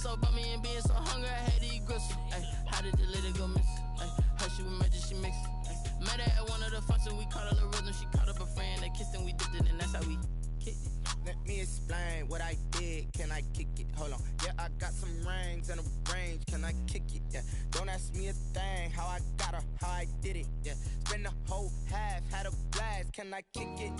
so about me and being so hungry, I had to eat gristle. Ay, how did the lady go miss? Ay, her she was magic, she mixed. Met her at one of the functions, we caught her the rhythm. She caught up a friend, they kissed and we dipped it, and that's how we kicked it. Let me explain what I did. Can I kick it? Hold on. Yeah, I got some rings and a range. Can I kick it? Yeah. Don't ask me a thing. How I got her, how I did it. Yeah. Spend the whole half, had a blast. Can I kick it?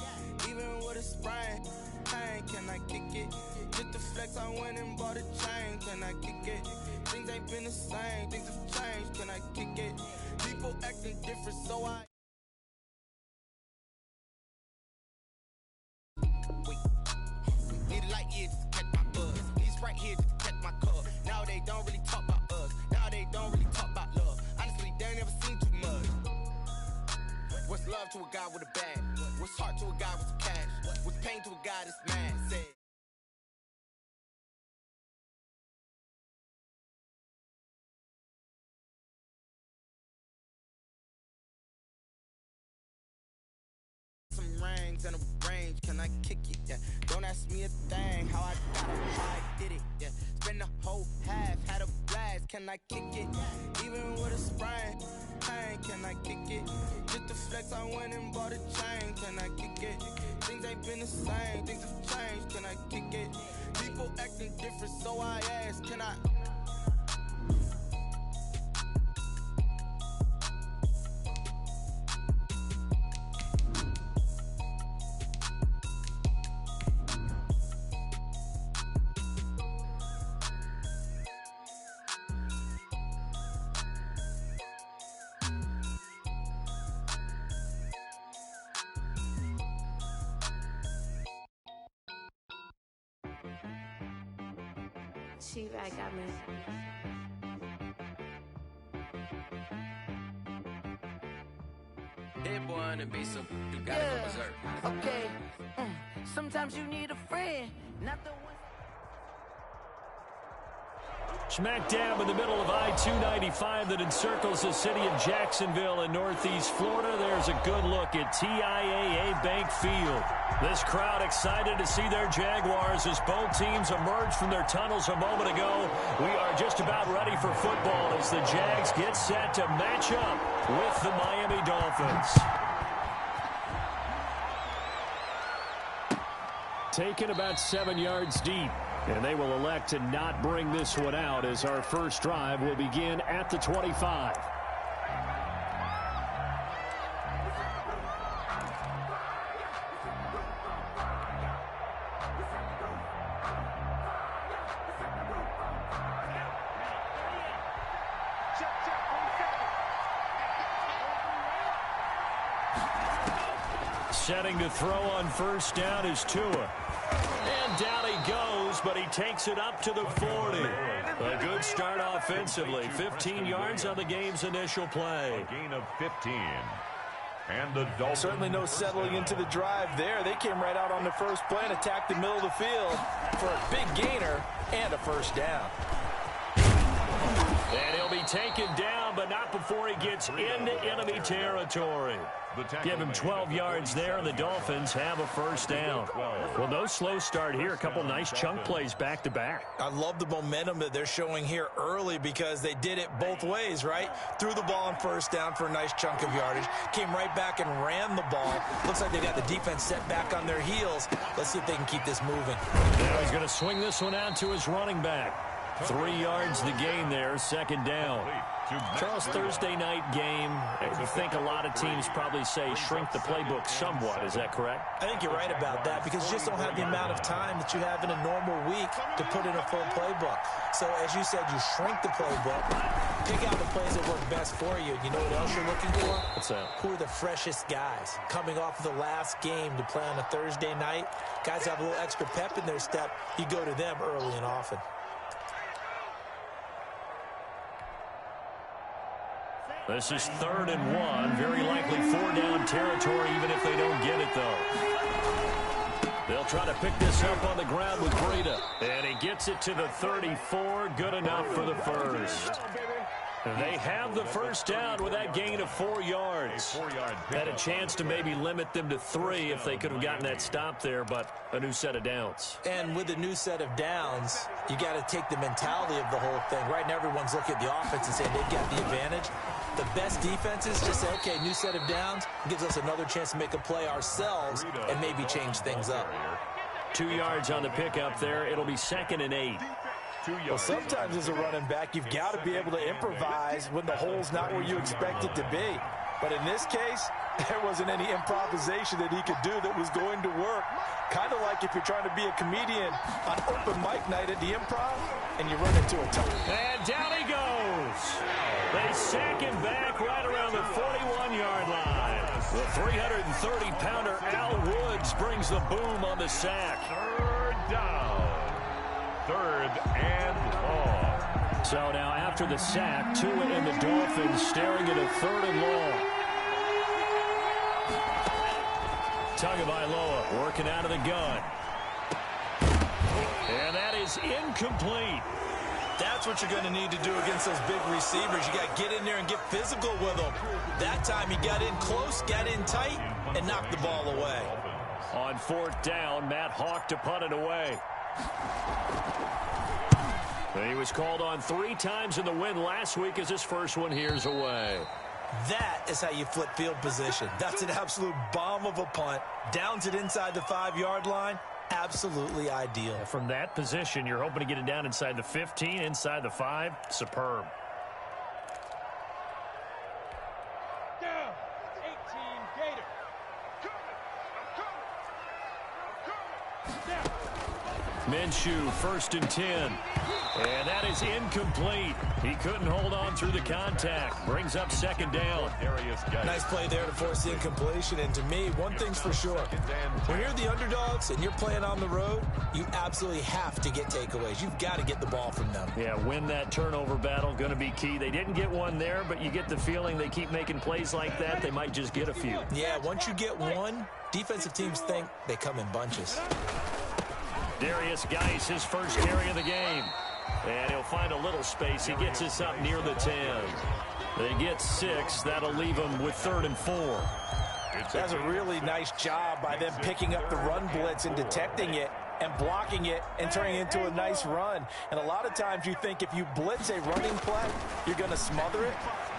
Even with a sprain. Pain, can I kick it? Just the flex, I went and bought a chain. Can I kick it? Things ain't been the same. Things have changed. Can I kick it? People acting different, so I. Need a light here just to catch my buzz. These right here just to catch my cup. Now they don't really talk about us. Now they don't really talk about love. Honestly, they ain't never seen too much. What's love to a guy with a bag? What's heart to a guy with some cash? What's pain to a guy that's mad? Say. Some rings and a range, can I kick it? Yeah. Don't ask me a thing, how I got it, how I did it. Yeah. Spend the whole half, had a blast, can I kick it? Even with a sprain, pain, can I kick it? Just the flex, I went and bought a chain, can I kick it? Things ain't been the same, things have changed, can I kick it? People acting different, so I ask, can I? She right got me. That boy on the beat, so you gotta go berserk. Okay. Sometimes you need a friend, not the one. Smack dab in the middle of I-295 that encircles the city of Jacksonville in northeast Florida. There's a good look at TIAA Bank Field. This crowd excited to see their Jaguars as both teams emerge from their tunnels a moment ago. We are just about ready for football as the Jags get set to match up with the Miami Dolphins. Taken about 7 yards deep. And they will elect to not bring this one out as our first drive will begin at the 25. Setting to throw on first down is Tua. And down he goes, but he takes it up to the 40. A good start offensively. 15 yards on the game's initial play. A gain of 15. And the Dolphins. Certainly no settling into the drive there. They came right out on the first play and attacked the middle of the field for a big gainer and a first down. And he'll be taken down, but not before he gets into enemy territory. Give him 12 yards there, and the Dolphins have a first down. Well, no slow start here. A couple nice chunk plays back-to-back. I love the momentum that they're showing here early because they did it both ways, right? Threw the ball on first down for a nice chunk of yardage. Came right back and ran the ball. Looks like they got the defense set back on their heels. Let's see if they can keep this moving. Now he's going to swing this one out to his running back. 3 yards the gain there, second down. Charles, Thursday night game, I think a lot of teams probably say shrink the playbook somewhat. Is that correct? I think you're right about that because you just don't have the amount of time that you have in a normal week to put in a full playbook. So, as you said, you shrink the playbook, pick out the plays that work best for you. You know what else you're looking for? What's that? Who are the freshest guys coming off of the last game to play on a Thursday night? Guys have a little extra pep in their step. You go to them early and often. This is 3rd and 1. Very likely 4-down territory, even if they don't get it, though. They'll try to pick this up on the ground with Breida. And he gets it to the 34. Good enough for the first. They have the first down with that gain of 4 yards. Had a chance to maybe limit them to 3 if they could have gotten that stop there, but a new set of downs. And with a new set of downs, you got to take the mentality of the whole thing. Right now, everyone's looking at the offense and saying they've got the advantage. The best defenses just say, okay, new set of downs, gives us another chance to make a play ourselves and maybe change things up. 2 yards on the pickup there. It'll be 2nd and 8. Well, sometimes as a running back, you've got to be able to improvise when the hole's not where you expect it to be. But in this case, there wasn't any improvisation that he could do that was going to work. Kind of like if you're trying to be a comedian on open mic night at the Improv and you run into a tunnel. And down he goes. They sack him back right around the 41-yard line. The 330-pounder Al Woods brings the boom on the sack. 3rd down. 3rd and long. So now after the sack, Tua and the Dolphins staring at a 3rd and long. Tagovailoa working out of the gun. And that is incomplete. That's what you're going to need to do against those big receivers. You got to get in there and get physical with them. That time he got in close, got in tight, and knocked the ball away. On 4th down, Matt Hawk to punt it away. He was called on 3 times in the win last week as his first one here's away. That is how you flip field position. That's an absolute bomb of a punt. Downs it inside the 5-yard line. Absolutely ideal. From that position, you're hoping to get it down inside the 15, inside the 5. Superb. Down. 18 Gator. Minshew, 1st and 10. And that is incomplete. He couldn't hold on through the contact. Brings up 2nd down. Nice play there to force the incompletion. And to me, one thing's for sure. When you're the underdogs and you're playing on the road, you absolutely have to get takeaways. You've got to get the ball from them. Yeah, win that turnover battle. Going to be key. They didn't get one there, but you get the feeling they keep making plays like that. They might just get a few. Yeah, once you get one, defensive teams think they come in bunches. Darius Geis, his first carry of the game. And he'll find a little space. He gets us up near the 10. They get 6. That'll leave them with 3rd and 4. That's a really nice job by them picking up the run blitz and detecting it and blocking it and turning it into a nice run. And a lot of times you think if you blitz a running play, you're going to smother it.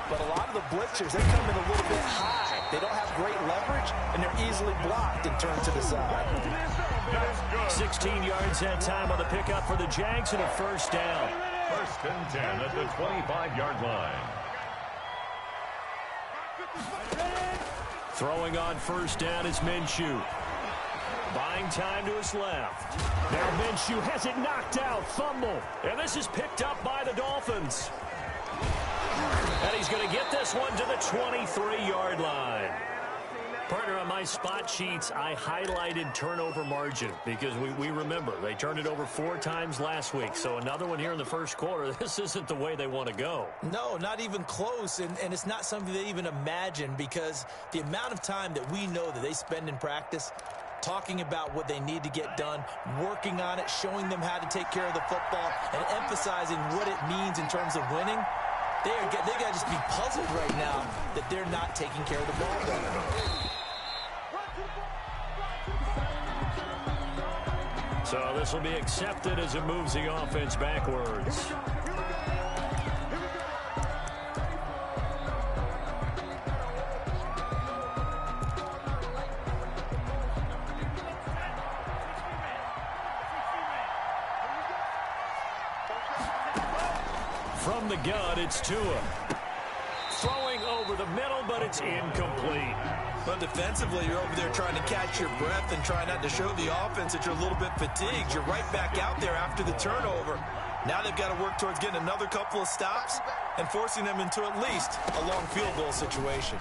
But a lot of the blitzers, they come in a little bit high. They don't have great leverage, and they're easily blocked and turned to the side. 16 yards that time on the pickup for the Jags and a 1st down. 1st and 10 at the 25-yard line. Throwing on 1st down is Minshew. Buying time to his left. Now Minshew has it knocked out. Fumble. And this is picked up by the Dolphins. And he's going to get this one to the 23-yard line. Partner, on my spot sheets, I highlighted turnover margin because we remember they turned it over 4 times last week. So another one here in the first quarter. This isn't the way they want to go. No, not even close. And it's not something they even imagine because the amount of time that we know that they spend in practice talking about what they need to get done, working on it, showing them how to take care of the football, and emphasizing what it means in terms of winning. They got to just be puzzled right now that they're not taking care of the ball better. So this will be accepted as it moves the offense backwards. From the gun, it's Tua. Throwing over the middle, but it's incomplete. But defensively, you're over there trying to catch your breath and try not to show the offense that you're a little bit fatigued. You're right back out there after the turnover. Now they've got to work towards getting another couple of stops and forcing them into at least a long field goal situation.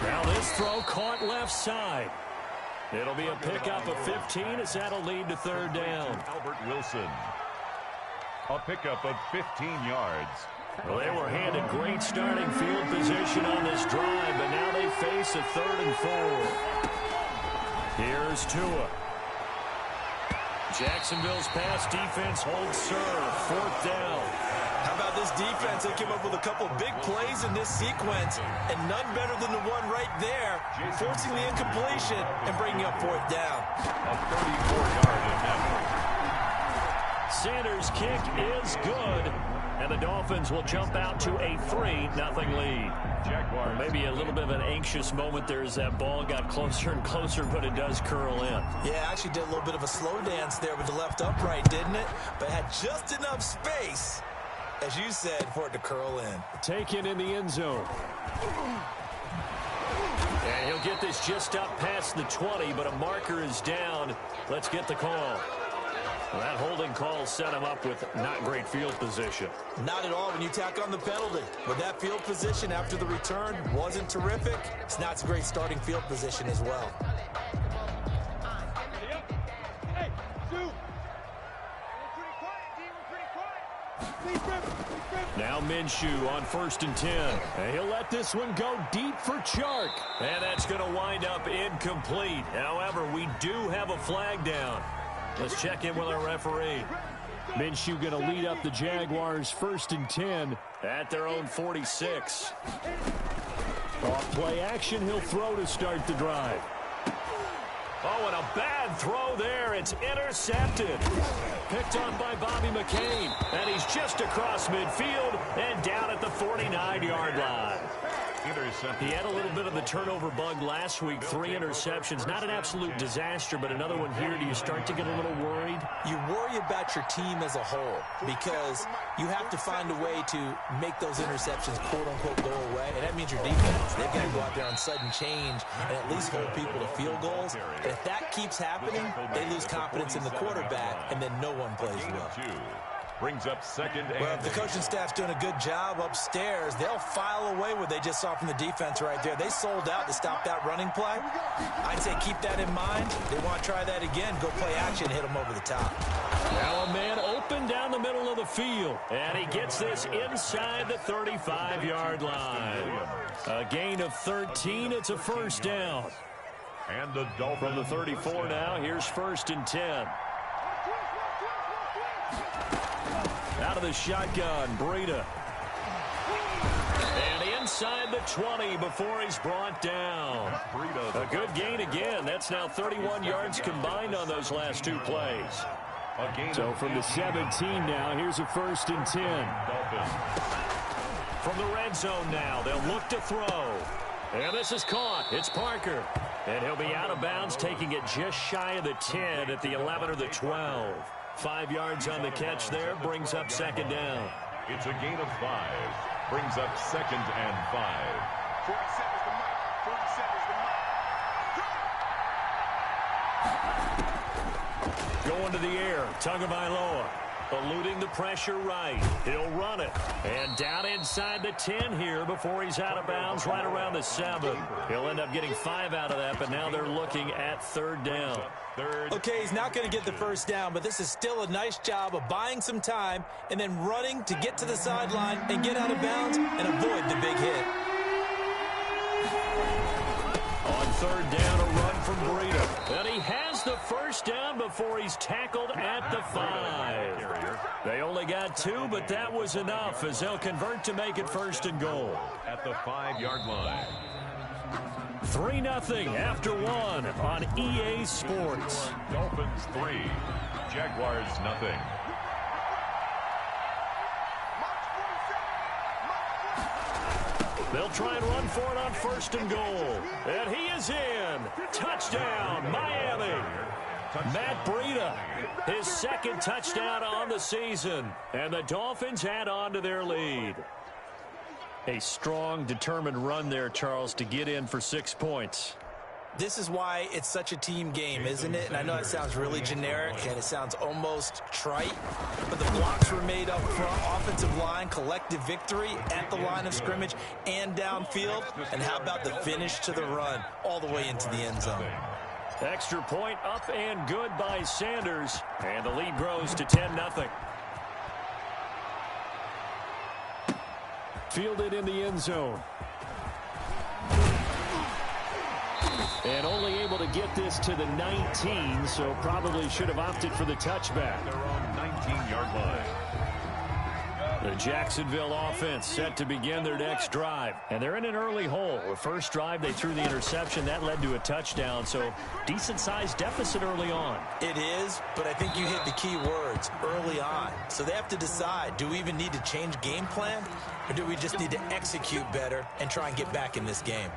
Now this throw caught left side. It'll be a pickup of 15 as that'll lead to 3rd down. Albert Wilson. A pickup of 15 yards. Well, they were handed great starting field position on this drive, but now they face a 3rd and 4. Here's Tua. Jacksonville's pass defense holds serve. 4th down. How about this defense? They came up with a couple big plays in this sequence, and none better than the one right there, forcing the incompletion and bringing up 4th down. A 34-yard attempt. Sanders' kick is good, and the Dolphins will jump out to a 3-0 lead. Jaguars. Maybe a little bit of an anxious moment there as that ball got closer and closer, but it does curl in. Yeah, actually did a little bit of a slow dance there with the left upright, didn't it? But had just enough space, as you said, for it to curl in. Taken in the end zone. And he'll get this just up past the 20, but a marker is down. Let's get the call. Well, that holding call set him up with not great field position. Not at all when you tack on the penalty. But that field position after the return wasn't terrific. It's not a great starting field position as well. Hey, Sue. We're pretty quiet, D. Now Minshew on 1st and 10. And he'll let this one go deep for Chark. And that's going to wind up incomplete. However, we do have a flag down. Let's check in with our referee. Minshew going to lead up the Jaguars 1st and 10 at their own 46. Off play action, he'll throw to start the drive. Oh, and a bad throw there. It's intercepted. Picked off by Bobby McCain. And he's just across midfield and down at the 49-yard line. He had a little bit of the turnover bug last week. 3 interceptions. Not an absolute disaster, but another one here. Do you start to get a little worried? You worry about your team as a whole because you have to find a way to make those interceptions, quote-unquote, go away. And that means your defense. They've got to go out there on sudden change and at least hold people to field goals. And if that keeps happening, they lose confidence in the quarterback, and then no one plays well. Brings up 2nd and Well, if the coaching staff's doing a good job upstairs, they'll file away what they just saw from the defense right there. They sold out to stop that running play. I'd say keep that in mind. They want to try that again. Go play action, hit them over the top. Now a man open down the middle of the field. And he gets this inside the 35-yard line. A gain of 13. It's a 1st down. And the Dolphins from the 34 now. Here's 1st and 10. Out of the shotgun, Breida. And inside the 20 before he's brought down. A good gain again. That's now 31 yards combined on those last 2 plays. So from the 17 now, here's a 1st and 10. From the red zone now, they'll look to throw. And this is caught. It's Parker. And he'll be out of bounds, taking it just shy of the 10 at the 11 or the 12. 5 yards on the catch there, brings up 2nd down. It's a gain of 5. Brings up 2nd and 5. 47's the mic. 47's the mic. Going to the air, Tagovailoa. Eluding the pressure right. He'll run it. And down inside the 10 here before he's out of bounds right around the 7. He'll end up getting 5 out of that, but now they're looking at 3rd down. Okay, he's not going to get the 1st down, but this is still a nice job of buying some time and then running to get to the sideline and get out of bounds and avoid the big hit. On 3rd down, a run from Breida. And he has the 1st down before he's tackled at the 5. They only got 2, but that was enough as they'll convert to make it 1st and goal. At the 5-yard line. 3-0 after 1 on EA Sports. Dolphins 3, Jaguars 0. They'll try and run for it on 1st and goal. And he is in. Touchdown, Miami. Matt Breida, his 2nd touchdown on the season. And the Dolphins add on to their lead. A strong, determined run there, Charles, to get in for 6 points. This is why it's such a team game, isn't it? And I know it sounds really generic and it sounds almost trite, but the blocks were made up front, offensive line, collective victory at the line of scrimmage and downfield. And how about the finish to the run all the way into the end zone? Extra point up and good by Sanders, and the lead grows to 10-0. Fielded in the end zone. And only able to get this to the 19, so probably should have opted for the touchback. Their own 19-yard line. The Jacksonville offense set to begin their next drive. And they're in an early hole. The first drive, they threw the interception. That led to a touchdown, so decent-sized deficit early on. It is, but I think you hit the key words, early on. So they have to decide, do we even need to change game plan, or do we just need to execute better and try and get back in this game?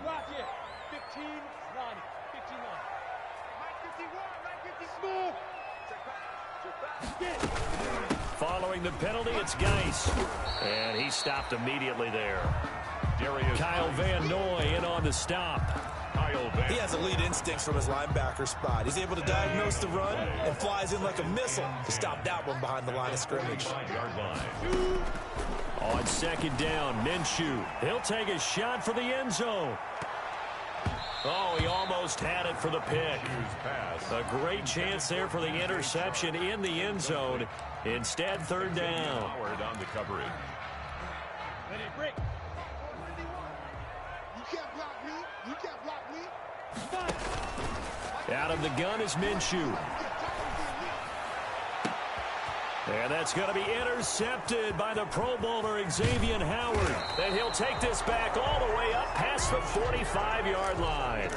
Rock it. 15 line. 15 line. 951, 950 smooth. Following the penalty, it's Geis. And he stopped immediately there. Kyle Van Noy in on the stop. He has elite instincts from his linebacker spot. He's able to diagnose the run and flies in like a missile to stop that one behind the line of scrimmage. On second down, Minshew. He'll take a shot for the end zone. Oh, he almost had it for the pick. A great chance there for the interception in the end zone. Instead, third down. On the coverage. Let it break. You can't block me. You can't block me. Out of the gun is Minshew. And that's going to be intercepted by the Pro Bowler Xavier Howard. And he'll take this back all the way up past the 45-yard line.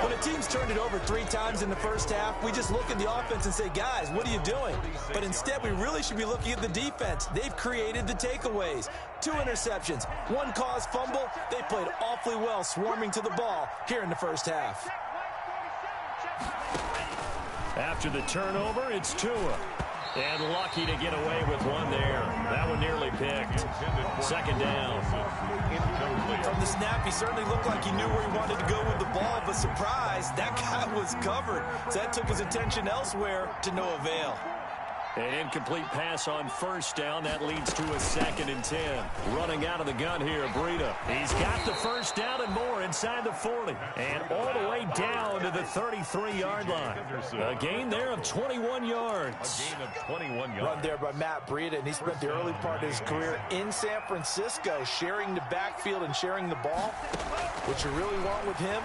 When a team's turned it over 3 times in the first half, we just look at the offense and say, guys, what are you doing? But instead, we really should be looking at the defense. They've created the takeaways. 2 interceptions, 1 caused fumble. They played awfully well swarming to the ball here in the first half. After the turnover, it's Tua. And lucky to get away with one there. That one nearly picked. Second down. From the snap, he certainly looked like he knew where he wanted to go with the ball, but surprise, that guy was covered. So that took his attention elsewhere to no avail. An incomplete pass on first down. That leads to a 2nd and 10. Running out of the gun here, Breida. He's got the first down and more inside the 40. And all the way down to the 33-yard line. A gain there of 21 yards. A gain of 21 yards. Run there by Matt Breida, and he spent the early part of his career in San Francisco, sharing the backfield and sharing the ball. What you really want with him,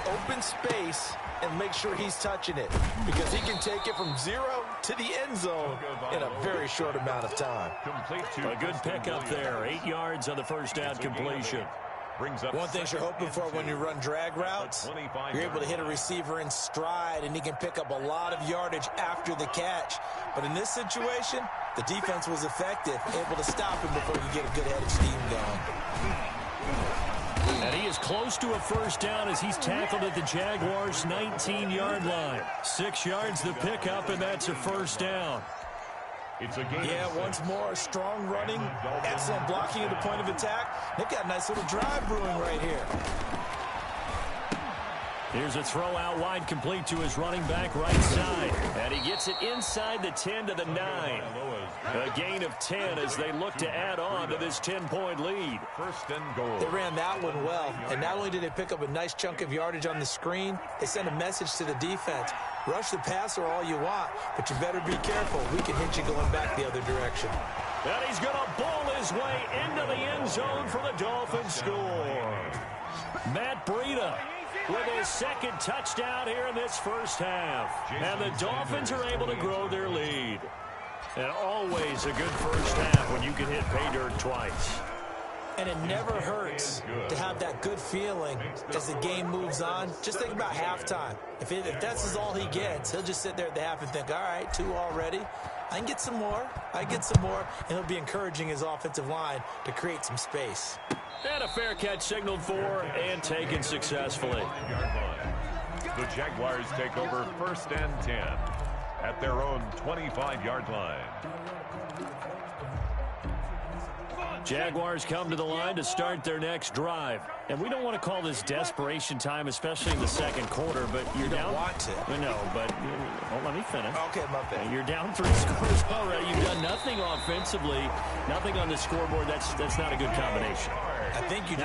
open space, and make sure he's touching it, because he can take it from 0 to the end zone in a very short amount of time. A good pickup there. 8 yards on the first down completion. One thing you're hoping for when you run drag routes, you're able to hit a receiver in stride, and he can pick up a lot of yardage after the catch. But in this situation, the defense was effective, able to stop him before you get a good head of steam going. And he is close to a first down as he's tackled at the Jaguars' 19-yard line. 6 yards the pickup, and that's a first down. Yeah, once more, strong running, excellent blocking at the point of attack. They've got a nice little drive brewing right here. Here's a throw out wide, complete to his running back right side. And he gets it inside the 10 to the 9. A gain of 10 as they look to add on to this 10-point lead. First and goal. They ran that one well, and not only did they pick up a nice chunk of yardage on the screen, they sent a message to the defense. Rush the passer all you want, but you better be careful. We can hit you going back the other direction. And he's going to bowl his way into the end zone for the Dolphins score. Matt Breida with his 2nd touchdown here in this first half. And the Dolphins are able to grow their lead. And always a good first half when you can hit pay dirt twice. And it never hurts to have that good feeling as the game moves on. Just think about halftime. If that's all he gets, he'll just sit there at the half and think, all right, 2 already. I can get some more. And he'll be encouraging his offensive line to create some space. And a fair catch signaled for and taken successfully. The Jaguars take over 1st and 10 at their own 25-yard line. Jaguars come to the line to start their next drive. And we don't want to call this desperation time, especially in the second quarter, but you're down. You don't want to. No, but let me finish. Okay, my bad. You're down 3 scores already. You've done nothing offensively, nothing on the scoreboard. That's not a good combination. I think you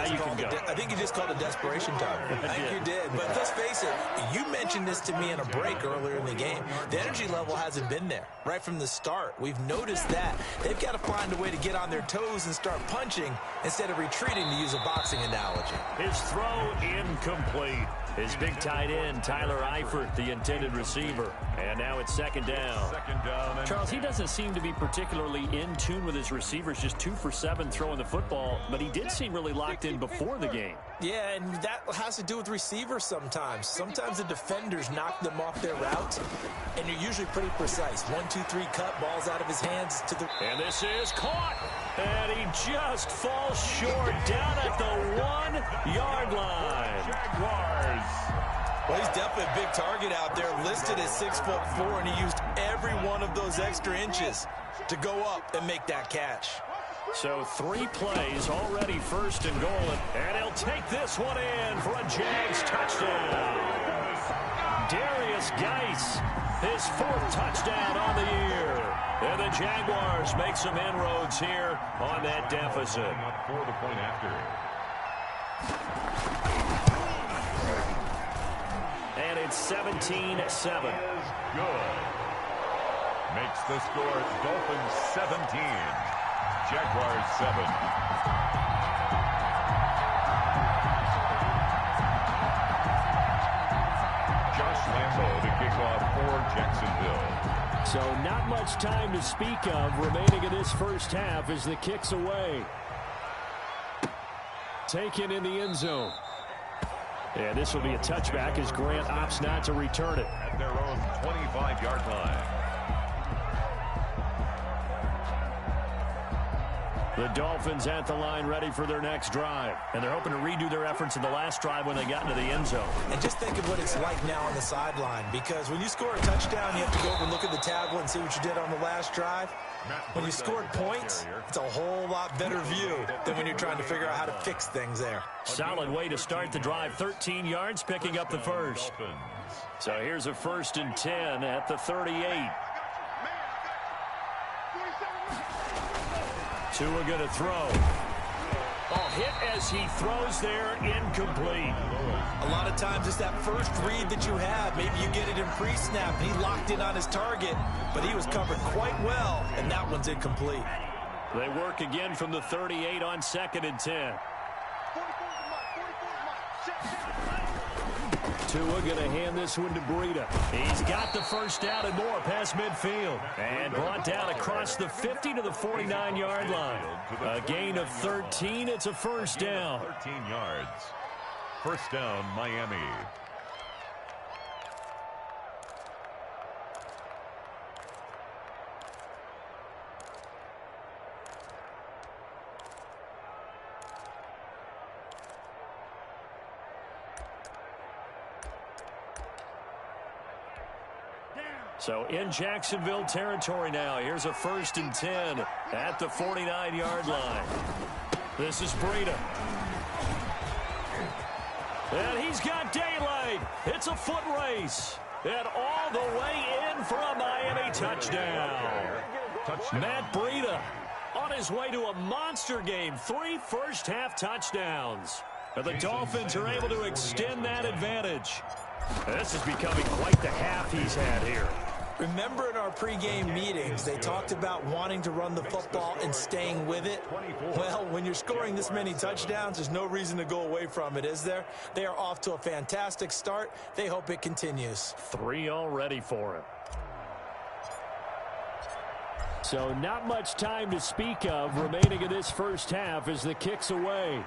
just called it desperation time. I think you did. But let's face it, you mentioned this to me in a break earlier in the game. The energy level hasn't been there right from the start. We've noticed that. They've got to find a way to get on their toes and start punching instead of retreating, to use a boxing analogy. His throw incomplete. His big tight end, Tyler Eifert, the intended receiver. And now it's second down. Charles, he doesn't seem to be particularly in tune with his receivers, just 2 for 7 throwing the football, but he did seem really locked in before the game. Yeah, and that has to do with receivers sometimes. Sometimes the defenders knock them off their route, and you're usually pretty precise. 1, 2, 3 cut, balls out of his hands to the... And this is caught, and he just falls short down at the 1-yard line. Jaguars. Well, he's definitely a big target out there, listed at 6'4", and he used every one of those extra inches to go up and make that catch. So 3 plays, already first and goal, and he'll take this one in for a Jags touchdown. Darius Geis, his 4th touchdown on the year. And the Jaguars make some inroads here on that deficit. Up for the point after. And it's 17-7. Good. Makes the score Dolphins 17. Jaguars 7. Josh Lambo to kick off for Jacksonville. So not much time to speak of remaining in this first half as the kick's away. Taken in the end zone. And this will be a touchback as Grant opts not to return it. At their own 25-yard line. The Dolphins at the line ready for their next drive. And they're hoping to redo their efforts in the last drive when they got into the end zone. And just think of what it's like now on the sideline, because when you score a touchdown, you have to go over and look at the tablet and see what you did on the last drive. When you scored points, it's a whole lot better view than when you're trying to figure out how to fix things there. Solid way to start the drive. 13 yards, picking up the first. So here's a 1st and 10 at the 38. Tua going to throw. Oh, hit as he throws there, incomplete. A lot of times it's that first read that you have. Maybe you get it in pre-snap, and he locked in on his target, but he was covered quite well, and that one's incomplete. They work again from the 38 on 2nd and 10. Tua going to hand this one to Breida. He's got the first down and more past midfield. And brought down across the 50 to the 49-yard line. A gain of 13. It's a first down. 13 yards. First down, Miami. So in Jacksonville territory now. Here's a 1st and 10 at the 49-yard line. This is Breida. And he's got daylight. It's a foot race. And all the way in for a Miami touchdown. Matt Breida on his way to a monster game. 3 first-half touchdowns. And the Dolphins are able to extend that advantage. And this is becoming quite the half he's had here. Remember in our pregame meetings, they talked about wanting to run the football and staying with it? Well, when you're scoring this many touchdowns, there's no reason to go away from it, is there? They are off to a fantastic start. They hope it continues. 3 already for him. So not much time to speak of remaining in this first half as the kick's away.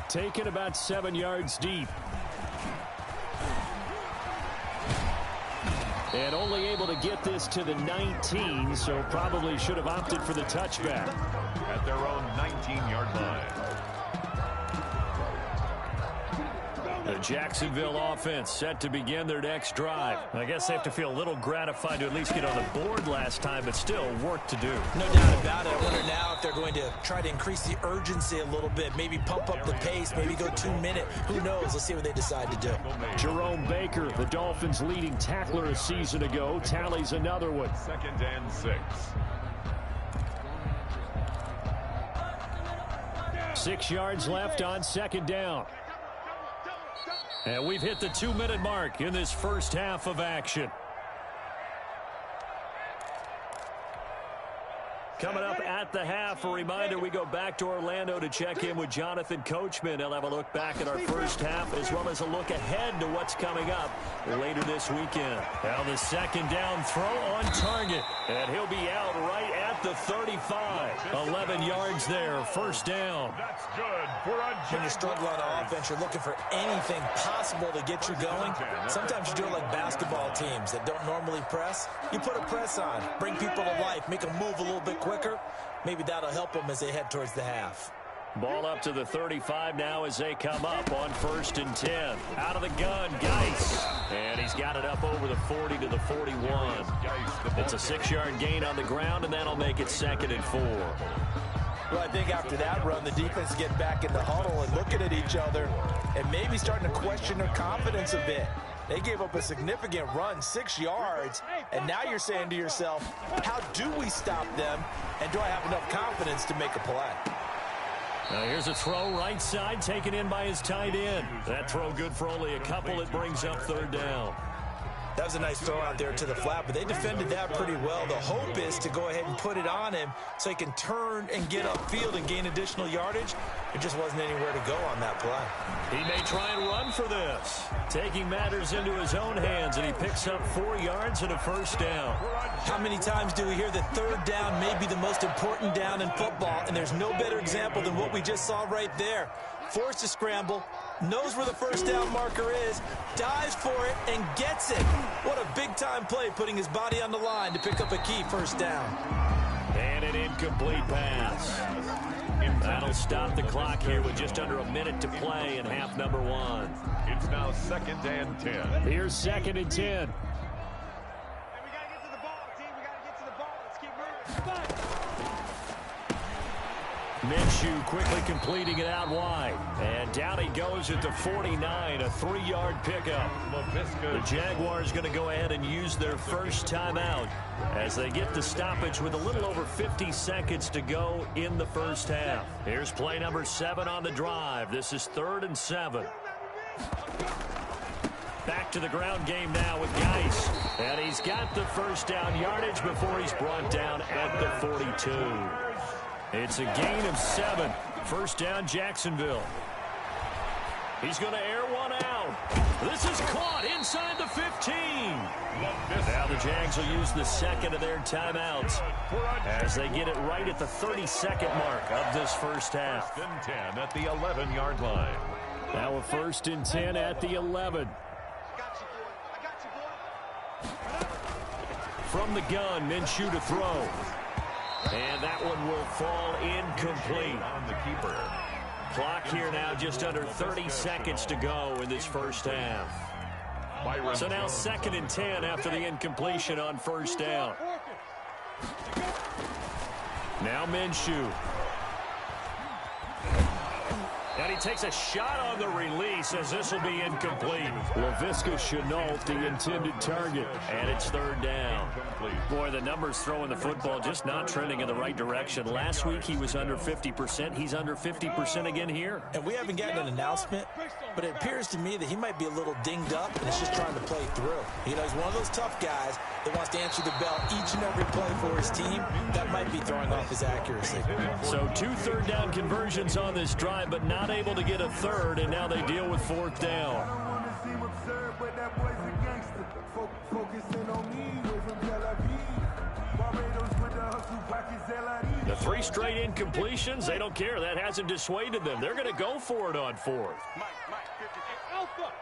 Taken about 7 yards deep. And only able to get this to the 19, so probably should have opted for the touchback. At their own 19-yard line. The Jacksonville offense set to begin their next drive. I guess they have to feel a little gratified to at least get on the board last time, but still work to do. No doubt about it. I wonder now if they're going to try to increase the urgency a little bit, maybe pump up the pace, maybe go 2 minute. Who knows? Let's see what they decide to do. Jerome Baker, the Dolphins' leading tackler a season ago, tallies another one. 2nd and 6. 6 yards left on 2nd down. And we've hit the 2-minute mark in this first half of action. Coming up at the half, a reminder, we go back to Orlando to check in with Jonathan Coachman. He'll have a look back at our first half as well as a look ahead to what's coming up later this weekend. Now the 2nd down throw on target, and he'll be out right at the 35. 11 yards there, 1st down. That's good for a When you struggle on offense, you're looking for anything possible to get you going. Sometimes you do it like basketball teams that don't normally press. You put a press on, bring people to life, make them move a little bit quicker. Maybe that'll help them as they head towards the half. Ball up to the 35 now as they come up on 1st and 10. Out of the gun, Geis. And he's got it up over the 40 to the 41. It's a 6-yard gain on the ground, and that'll make it 2nd and 4. Well, I think after that run, the defense get back in the huddle and looking at each other and maybe starting to question their confidence a bit. They gave up a significant run, 6 yards, and now you're saying to yourself, how do we stop them, and do I have enough confidence to make a play? Now here's a throw right side taken in by his tight end. That throw good for only a couple. It brings up 3rd down. That was a nice throw out there to the flat, but they defended that pretty well. The hope is to go ahead and put it on him so he can turn and get upfield and gain additional yardage. There just wasn't anywhere to go on that play. He may try and run for this. Taking matters into his own hands, and he picks up 4 yards and a 1st down. How many times do we hear that 3rd down may be the most important down in football, and there's no better example than what we just saw right there. Forced to scramble, knows where the 1st down marker is, dives for it, and gets it. What a big-time play, putting his body on the line to pick up a key 1st down. And an incomplete pass. That'll stop the clock here with just under a minute to play in half number 1. It's now 2nd and 10. Here's 2nd and 10. Hey, we got to get to the ball, team. We got to get to the ball. Let's keep moving. Minshew quickly completing it out wide. And down he goes at the 49, a 3-yard pickup. The Jaguars going to go ahead and use their first timeout as they get the stoppage with a little over 50 seconds to go in the first half. Here's play number 7 on the drive. This is 3rd and 7. Back to the ground game now with Geis. And he's got the 1st down yardage before he's brought down at the 42. It's a gain of 7. 1st down, Jacksonville. He's going to air one out. This is caught inside the 15. Now the Jags will use the 2nd of their timeouts as they get it right at the 32nd mark of this first half. 1st and 10 at the 11-yard line. Now a 1st and 10 at the 11. From the gun, Minshew to throw. And that one will fall incomplete. On the keeper. Clock here now just under 30 seconds to go in this first half. So now 2nd and 10 after the incompletion on 1st down. Now Minshew. And he takes a shot on the release as this will be incomplete. Laviska Shenault, the intended target. And it's 3rd down. Boy, the numbers throwing the football just not trending in the right direction. Last week he was under 50%. He's under 50% again here. And we haven't gotten an announcement, but it appears to me that he might be a little dinged up and is just trying to play through. You know, he's one of those tough guys that wants to answer the bell each and every play for his team. That might be throwing off his accuracy. So 2 3rd down conversions on this drive, but not able to get a 3rd, and now they deal with 4th down. The 3 straight incompletions, they don't care. That hasn't dissuaded them. They're going to go for it on 4th. Alpha.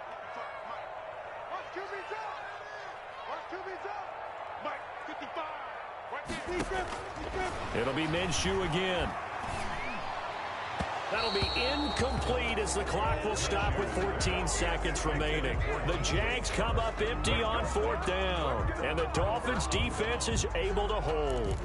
Watch QB's up. Watch QB's up. Mike, 55. Right there. Defense. It'll be Minshew again. That'll be incomplete as the clock will stop with 14 seconds remaining. The Jags come up empty on 4th down, and the Dolphins defense is able to hold.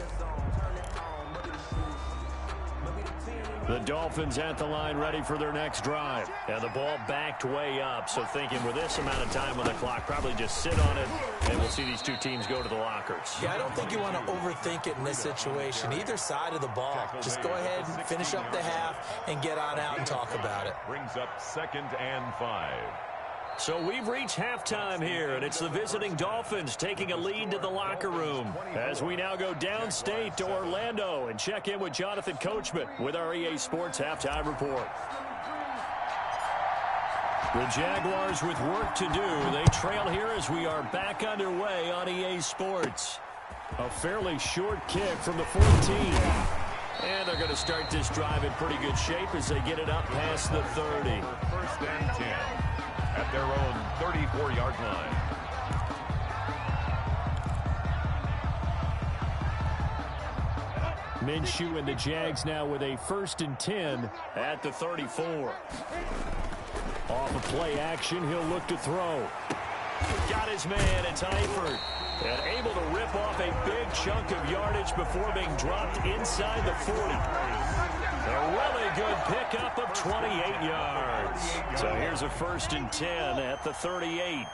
The Dolphins at the line ready for their next drive. And the ball backed way up, so thinking with this amount of time on the clock, probably just sit on it, and we'll see these two teams go to the lockers. Yeah, I don't think you want to overthink it in this situation. Either side of the ball. Just go ahead and finish up the half and get on out and talk about it. Brings up 2nd and 5. So we've reached halftime here, and it's the visiting Dolphins taking a lead to the locker room as we now go downstate to Orlando and check in with Jonathan Coachman with our EA Sports Halftime Report. The Jaguars with work to do. They trail here as we are back underway on EA Sports. A fairly short kick from the 14. And they're going to start this drive in pretty good shape as they get it up past the 30. 1st and 10. At their own 34-yard line. Minshew and the Jags now with a 1st and 10 at the 34. Off of play action, he'll look to throw. Got his man, it's Eifert. And able to rip off a big chunk of yardage before being dropped inside the 40. A really good pickup of 28 yards. So here's a 1st and 10 at the 38.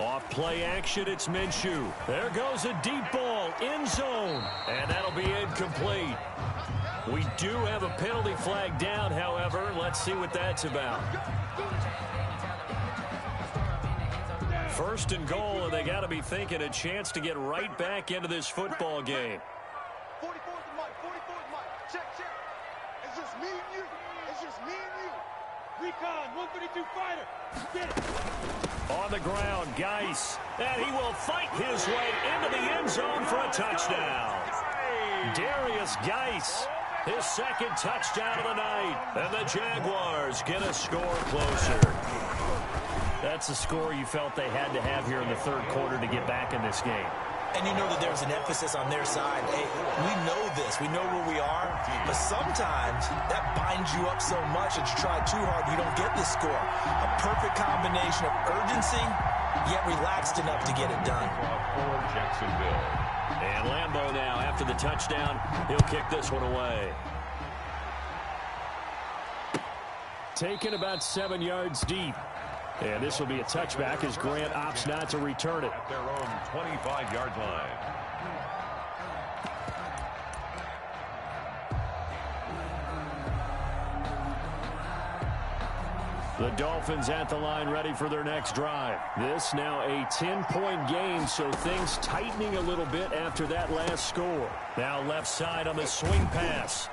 Off play action, it's Minshew. There goes a deep ball, end zone. And that'll be incomplete. We do have a penalty flag down, however. Let's see what that's about. 1st and goal, and they got to be thinking a chance to get right back into this football game. 44th and Mike, 44th and Mike. Check. It's just me and you. It's just me and you. Recon, 132 fighter. Get it. On the ground, Geis. And he will fight his way into the end zone for a touchdown. Darius Geis, his 2nd touchdown of the night. And the Jaguars get a score closer. That's the score you felt they had to have here in the 3rd quarter to get back in this game. And you know that there's an emphasis on their side. Hey, we know this. We know where we are. But sometimes that binds you up so much that you try too hard, you don't get the score. A perfect combination of urgency, yet relaxed enough to get it done. For Jacksonville. And Lambeau now, after the touchdown, he'll kick this one away. Taken about 7 yards deep. And this will be a touchback as Grant opts not to return it. At their own 25-yard line. The Dolphins at the line ready for their next drive. This now a 10-point game, so things tightening a little bit after that last score. Now left side on the swing pass.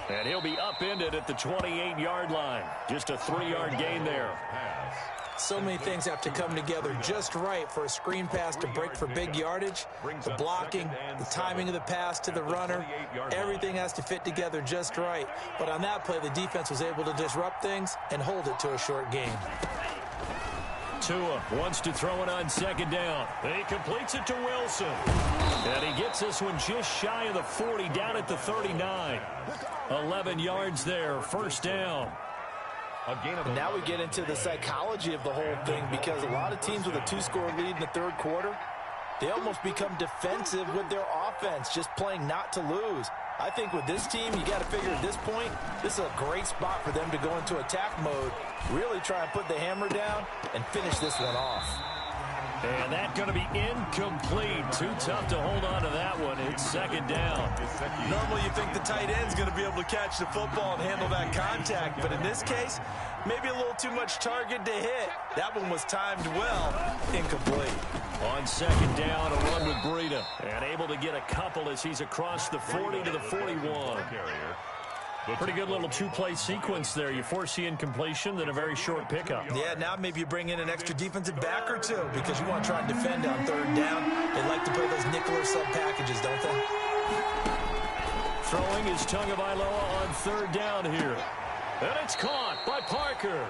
And he'll be upended at the 28-yard line. Just a 3-yard gain there. So many things have to come together just right for a screen pass to break for big yardage. The blocking, the timing of the pass to the runner, everything has to fit together just right. But on that play, the defense was able to disrupt things and hold it to a short game. Tua wants to throw it on 2nd down. And he completes it to Wilson. And he gets this one just shy of the 40, down at the 39. 11 yards there, 1st down. And now we get into the psychology of the whole thing, because a lot of teams with a 2-score lead in the 3rd quarter, they almost become defensive with their offense, just playing not to lose. I think with this team, you got to figure at this point, this is a great spot for them to go into attack mode, really try and put the hammer down and finish this one off. And that's going to be incomplete. Too tough to hold on to that one. It's 2nd down. Normally you think the tight end's going to be able to catch the football and handle that contact, but in this case, maybe a little too much target to hit. That one was timed well. Incomplete. On 2nd down, a run with Breida. And able to get a couple as he's across the 40 to the 41. Pretty good little 2-play sequence there. You force the incompletion, then a very short pickup. Yeah, now maybe you bring in an extra defensive back or two because you want to try and defend on 3rd down. They like to play those nickel or sub packages, don't they? Throwing is Tagovailoa on 3rd down here. And it's caught by Parker.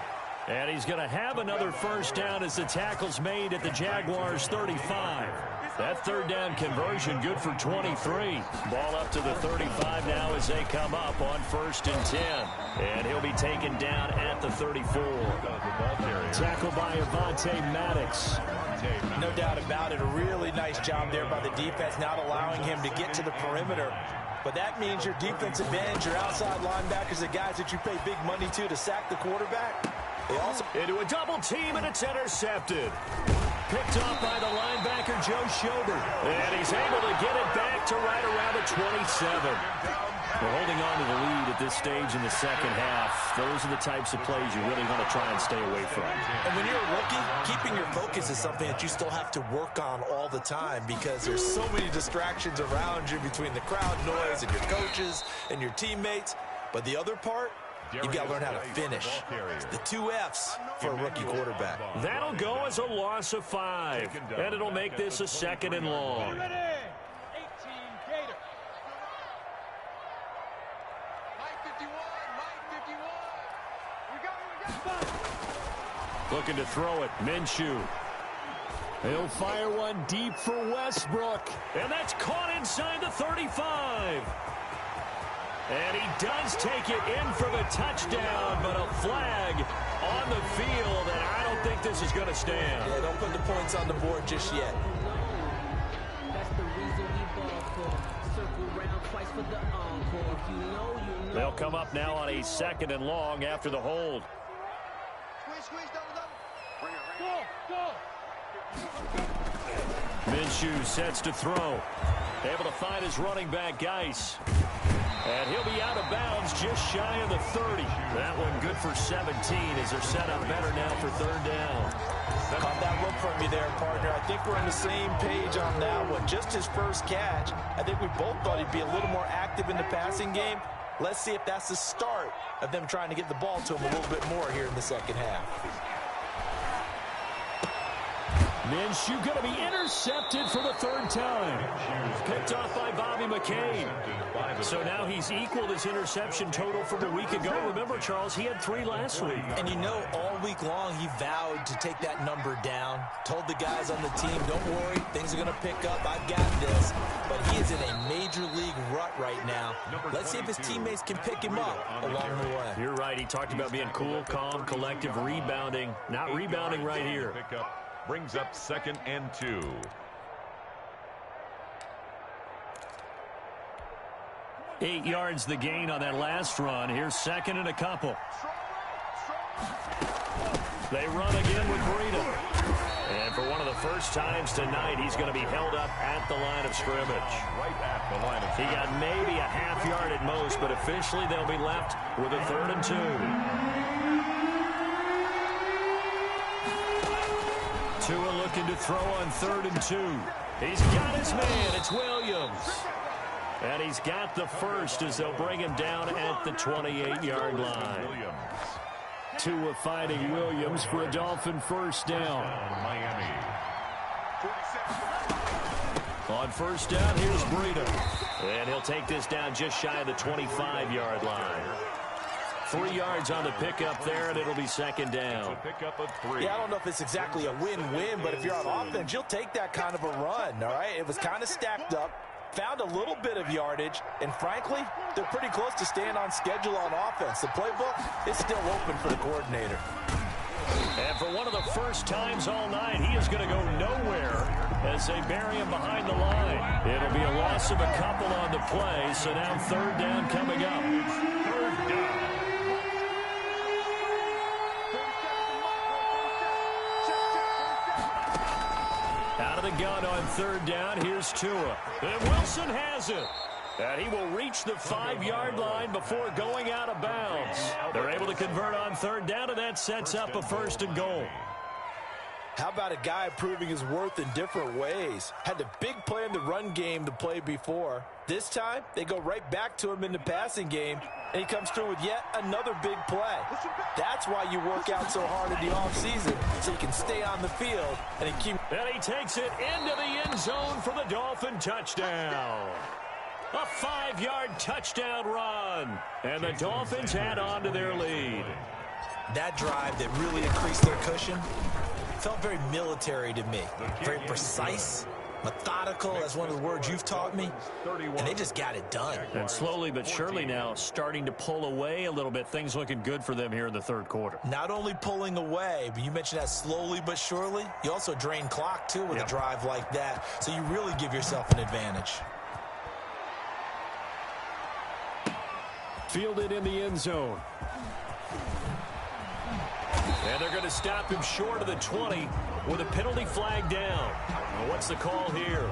And he's going to have another 1st down as the tackle's made at the Jaguars' 35. That third down conversion good for 23. Ball up to the 35 now as they come up on 1st and 10. And he'll be taken down at the 34. Tackled by Avonte Maddox. No doubt about it. A really nice job there by the defense, not allowing him to get to the perimeter. But that means your defensive ends, your outside linebackers, the guys that you pay big money to sack the quarterback. They also into a double team, and it's intercepted. Picked off by the linebacker, Joe Schobert. And he's able to get it back to right around the 27. We're holding on to the lead at this stage in the second half. Those are the types of plays you really want to try and stay away from. And when you're a rookie, keeping your focus is something that you still have to work on all the time because there's so many distractions around you between the crowd noise and your coaches and your teammates. But the other part, you've got to learn how to finish. The 2 F's for a rookie quarterback. That'll go as a loss of 5. And it'll make this a 2nd and long. Looking to throw it, Minshew. He'll fire one deep for Westbrook. And that's caught inside the 35. And he does take it in for the touchdown, but a flag on the field, and I don't think this is going to stand. Yeah, don't put the points on the board just yet. They'll come up now on a 2nd and long after the hold. Minshew sets to throw. Able to find his running back, Geis. And he'll be out of bounds just shy of the 30. That one good for 17 as they're set up better now for 3rd down. Caught that look from you there, partner. I think we're on the same page on that one. Just his first catch. I think we both thought he'd be a little more active in the passing game. Let's see if that's the start of them trying to get the ball to him a little bit more here in the second half. Minshew going to be intercepted for the 3rd time. Picked off by Bobby McCain. So now he's equaled his interception total from a week ago. Remember, Charles, he had 3 last week. And you know, all week long he vowed to take that number down. Told the guys on the team, don't worry, things are going to pick up. I've got this. But he is in a major league rut right now. Let's see if his teammates can pick him up along the way. You're right. He talked about being cool, calm, collective, rebounding. Not rebounding right here. Brings up 2nd and 2. Eight yards the gain on that last run. Here's 2nd and a couple. They run again with Breida. And for one of the first times tonight, he's going to be held up at the line of scrimmage. Right at the line of He got maybe a half yard at most, but officially they'll be left with a 3rd and 2. Tua looking to throw on 3rd and 2. He's got his man. It's Williams. And he's got the first as they'll bring him down at the 28-yard line. Tua finding Williams for a Dolphin 1st down. Miami. On 1st down, here's Breida. And he'll take this down just shy of the 25-yard line. 3 yards on the pickup there, and it'll be 2nd down. Pickup of 3. Yeah, I don't know if it's exactly a win-win, but if you're on offense, you'll take that kind of a run, all right? It was kind of stacked up, found a little bit of yardage, and frankly, they're pretty close to staying on schedule on offense. The playbook is still open for the coordinator. And for one of the first times all night, he is going to go nowhere as they bury him behind the line. It'll be a loss of a couple on the play, so now 3rd down coming up. 3rd down. Out of the gun on 3rd down, here's Tua. And Wilson has it. And he will reach the 5-yard line before going out of bounds. They're able to convert on 3rd down, and that sets up a 1st and goal. How about a guy proving his worth in different ways? Had the big play in the run game to play before. This time, they go right back to him in the passing game, and he comes through with yet another big play. That's why you work out so hard in the offseason, so you can stay on the field and keep. And he takes it into the end zone for the Dolphin touchdown. A 5-yard touchdown run. And the Dolphins add on to their lead. That drive that really increased their cushion felt very military to me. Very precise, Methodical, that's one of the words you've taught me. And they just got it done. And slowly but surely now starting to pull away a little bit. Things looking good for them here in the third quarter. Not only pulling away, but you mentioned that slowly but surely. You also drain clock, too, with a drive like that. So you really give yourself an advantage. Fielded in the end zone. And they're going to stop him short of the 20 with a penalty flag down. Well, what's the call here?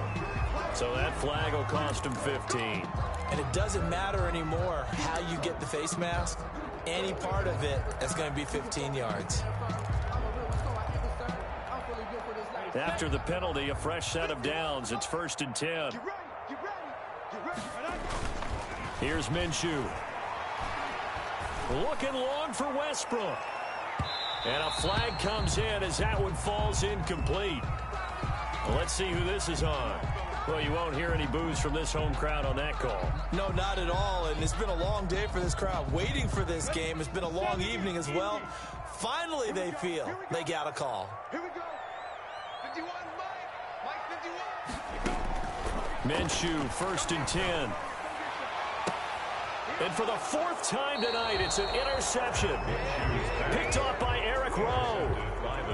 So that flag will cost him 15. And it doesn't matter anymore how you get the face mask. Any part of it, that's going to be 15 yards. After the penalty, a fresh set of downs. It's 1st and 10. Here's Minshew. Looking long for Westbrook. And a flag comes in as that one falls incomplete. Well, let's see who this is on. Well, you won't hear any boos from this home crowd on that call. No, not at all. And it's been a long day for this crowd waiting for this game. It's been a long evening as well. Finally, they feel they got a call. Here we go. 51, Mike. 51. Minshew, 1st and 10. And for the 4th time tonight, it's an interception. Picked off by Eric Rowe.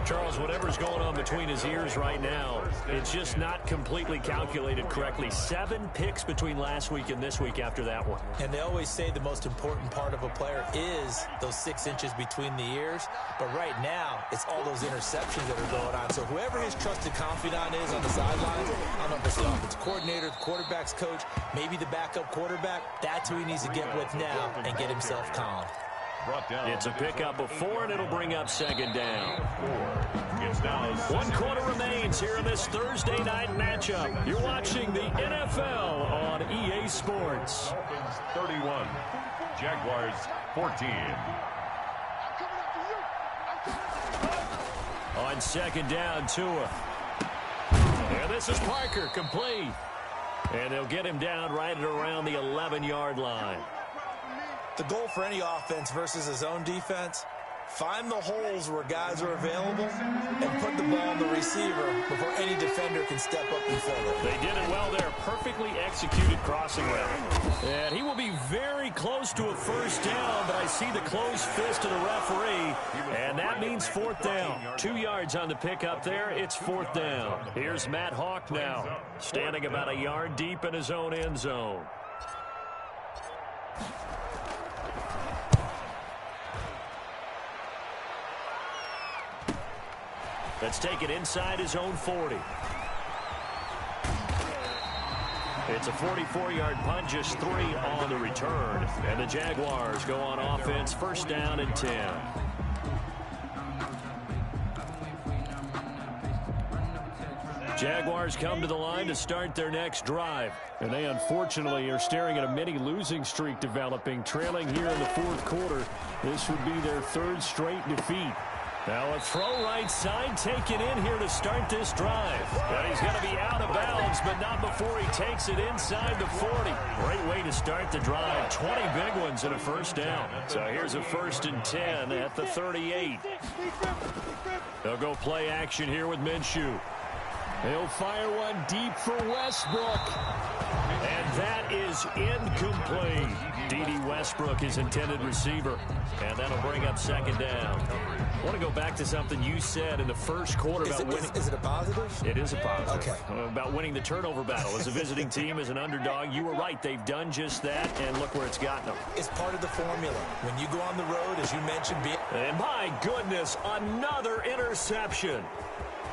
Charles, whatever's going on between his ears right now, it's just not completely calculated correctly. 7 picks between last week and this week after that one. And they always say the most important part of a player is those 6 inches between the ears. But right now, it's all those interceptions that are going on. So whoever his trusted confidant is on the sidelines, I don't know if it's the offensive coordinator, the quarterback's coach, maybe the backup quarterback, that's who he needs to get with now and get himself calm. It's a pickup of 4, and it'll bring up 2nd down. 1 quarter remains here in this Thursday night matchup. You're watching the NFL on EA Sports. 31, Jaguars 14. On 2nd down, Tua. And this is Parker, complete. And they'll get him down right at around the 11-yard line. The goal for any offense versus his own defense, find the holes where guys are available and put the ball on the receiver before any defender can step up and fill it. They did it well there. Perfectly executed crossing route. And he will be very close to a 1st down, but I see the closed fist of the referee, and that means 4th down. 2 yards on the pickup there. It's 4th down. Here's Matt Hawk now, standing about a yard deep in his own end zone. Let's take it inside his own 40. It's a 44-yard punt, just 3 on the return. And the Jaguars go on offense, 1st down and 10. Jaguars come to the line to start their next drive. And they unfortunately are staring at a mini losing streak developing, trailing here in the 4th quarter. This would be their 3rd straight defeat. Now a throw right side taken in here to start this drive. And he's going to be out of bounds, but not before he takes it inside the 40. Great way to start the drive. 20 big ones and a 1st down. So here's a 1st and 10 at the 38. They'll go play action here with Minshew. He'll fire one deep for Westbrook. And that is incomplete. D.D. Westbrook, his intended receiver. And that'll bring up 2nd down. I want to go back to something you said in the 1st quarter about winning. Is it a positive? It is a positive. Okay. About winning the turnover battle. As a visiting team, as an underdog, you were right. They've done just that, and look where it's gotten them. It's part of the formula. When you go on the road, as you mentioned, and my goodness, another interception.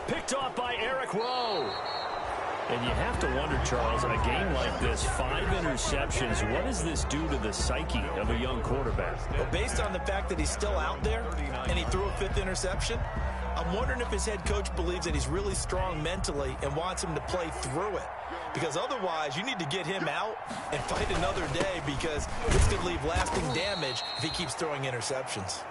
Picked off by Eric Rowe. And you have to wonder, Charles, in a game like this, 5 interceptions, what does this do to the psyche of a young quarterback? Well, based on the fact that he's still out there and he threw a 5th interception, I'm wondering if his head coach believes that he's really strong mentally and wants him to play through it. Because otherwise, you need to get him out and fight another day, because this could leave lasting damage if he keeps throwing interceptions.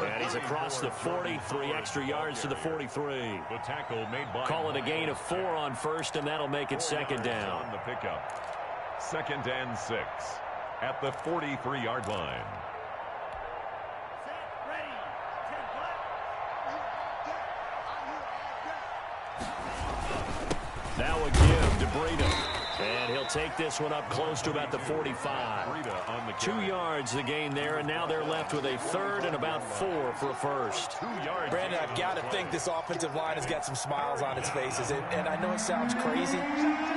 And he's across the 40, 3 extra yards to the 43. The tackle made by Call it a gain of 4 on 1st, and that'll make it 2nd down. On the pickup. 2nd and 6 at the 43-yard line. Now a give to Breida. And he'll take this one up close to about the 45. 2 yards the gain there, and now they're left with a third and about 4 for a first. Brandon, I've got to think this offensive line has got some smiles on its faces. And I know it sounds crazy,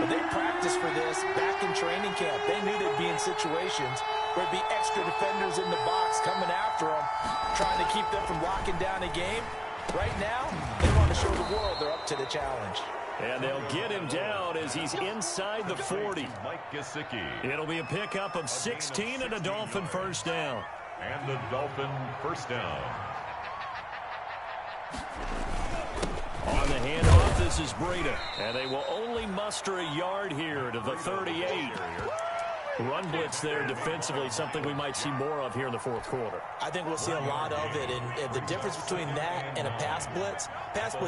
but they practiced for this back in training camp. They knew they'd be in situations where there'd be extra defenders in the box coming after them, trying to keep them from locking down a game. Right now, they want to show the world they're up to the challenge. And they'll get him down as he's inside the 40. It'll be a pickup of 16 and a Dolphin first down. And the Dolphin first down. On the handoff, this is Breida. And they will only muster a yard here to the 38. Run blitz there defensively, something we might see more of here in the fourth quarter. I think we'll see a lot of it, and the difference between that and a pass blitz,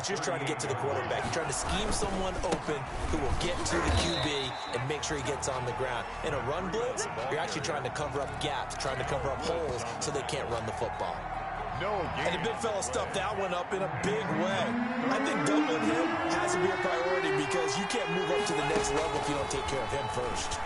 you're trying to get to the quarterback. You're trying to scheme someone open who will get to the QB and make sure he gets on the ground. In a run blitz, you're actually trying to cover up gaps, trying to cover up holes so they can't run the football. And the big fella stuffed that one up in a big way. I think doubling him has to be a priority because you can't move up to the next level if you don't take care of him first.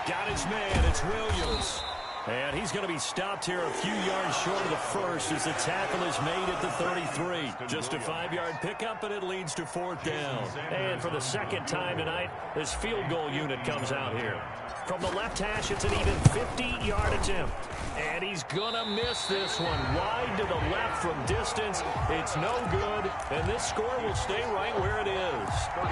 Got his man, it's Williams. And he's going to be stopped here a few yards short of the first as the tackle is made at the 33. Just a 5-yard pickup, and it leads to fourth down. And for the second time tonight, this field goal unit comes out here. From the left hash, it's an even 50-yard attempt. And he's going to miss this one. Wide to the left from distance. It's no good. And this score will stay right where it is. 31.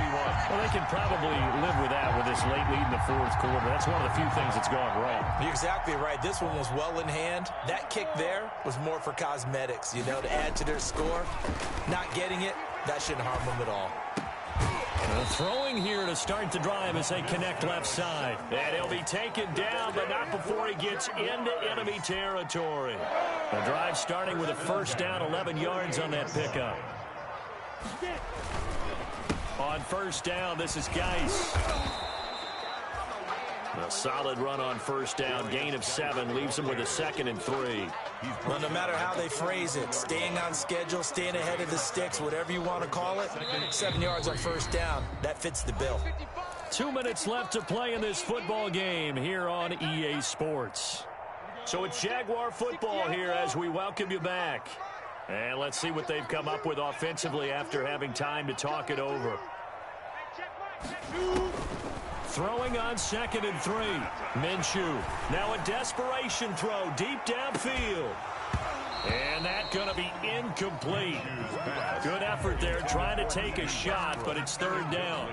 Well, they can probably live with that with this late lead in the fourth quarter. That's one of the few things that's gone wrong. You're exactly right. This one was well in hand. That kick there was more for cosmetics, to add to their score. Not getting it, that shouldn't harm them at all. Throwing here to start the drive as they connect left side. And he'll be taken down, but not before he gets into enemy territory. The drive starting with a first down, 11 yards on that pickup. On first down, this is Geis. A solid run on first down. Gain of 7 leaves him with a 2nd and 3. Well, no matter how they phrase it, staying on schedule, staying ahead of the sticks, whatever you want to call it, 7 yards on first down, that fits the bill. 2 minutes left to play in this football game here on EA Sports. So it's Jaguar football here as we welcome you back. And let's see what they've come up with offensively after having time to talk it over. Throwing on 2nd and 3. Minshew. Now a desperation throw deep downfield. And that's going to be incomplete. Good effort there trying to take a shot, but it's third down.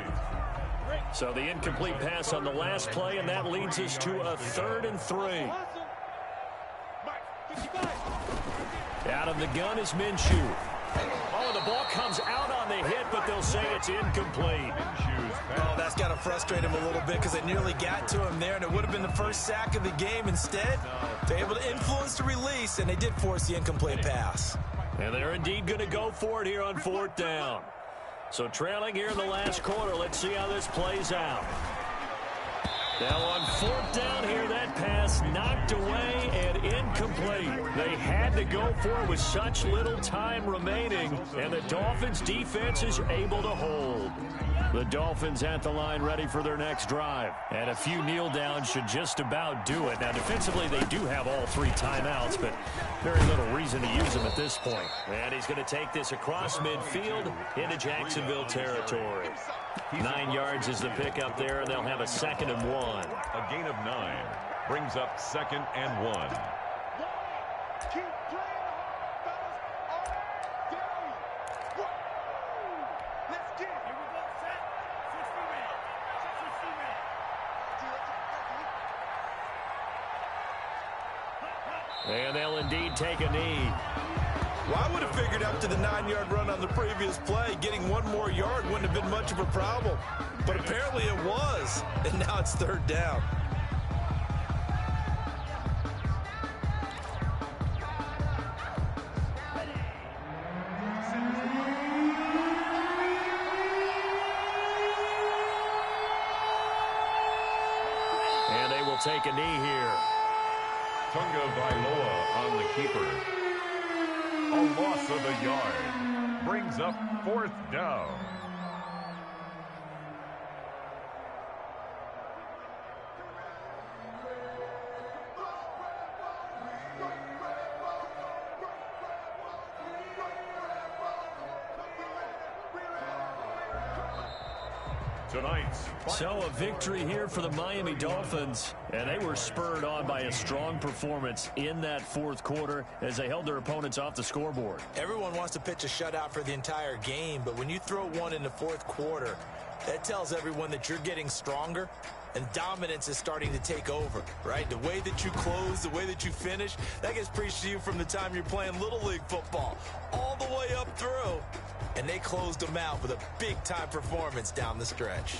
So the incomplete pass on the last play, and that leads us to a 3rd and 3. Out of the gun is Minshew. Oh, the ball comes out on the hit, but they'll say it's incomplete. Oh, that's got to frustrate him a little bit because they nearly got to him there, and it would have been the first sack of the game. Instead, they're able to influence the release, and they did force the incomplete pass. And they're indeed going to go for it here on fourth down. So trailing here in the last quarter, let's see how this plays out. Now on fourth down here, that pass knocked away and incomplete. They had to go for it with such little time remaining, and the Dolphins' defense is able to hold. The Dolphins at the line ready for their next drive. And a few kneel downs should just about do it. Now, defensively, they do have all 3 timeouts, but very little reason to use them at this point. And he's going to take this across midfield into Jacksonville territory. 9 yards is the pickup there, and they'll have a 2nd and 1. A gain of 9 brings up 2nd and 1. Keep playing hard, fellas. All day. Let's get it. Here we go, set. 60 minutes. 60 minutes. And they'll indeed take a knee. Well, I would have figured after the 9-yard run on the previous play, getting 1 more yard wouldn't have been much of a problem. But apparently it was, and now it's third down. And they will take a knee here. Tunga Vailoa on the keeper. A loss of a yard brings up 4th down. tonight's So a victory here for the Miami Dolphins, and they were spurred on by a strong performance in that fourth quarter as they held their opponents off the scoreboard. Everyone wants to pitch a shutout for the entire game, but when you throw one in the fourth quarter, that tells everyone that you're getting stronger and dominance is starting to take over, right? The way that you close, the way that you finish, that gets preached to you from the time you're playing Little League football all the way up through. And they closed them out with a big-time performance down the stretch.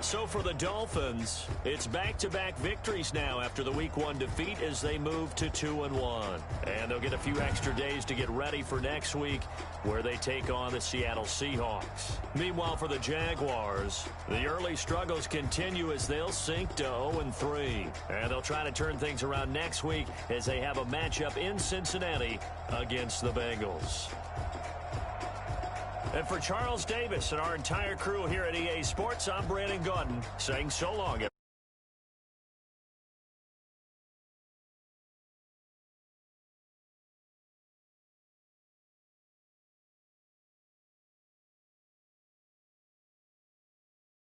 So for the Dolphins, it's back-to-back victories now after the Week 1 defeat as they move to 2-1. And they'll get a few extra days to get ready for next week where they take on the Seattle Seahawks. Meanwhile, for the Jaguars, the early struggles continue as they'll sink to 0-3. And they'll try to turn things around next week as they have a matchup in Cincinnati against the Bengals. And for Charles Davis and our entire crew here at EA Sports, I'm Brandon Gaudin saying so long.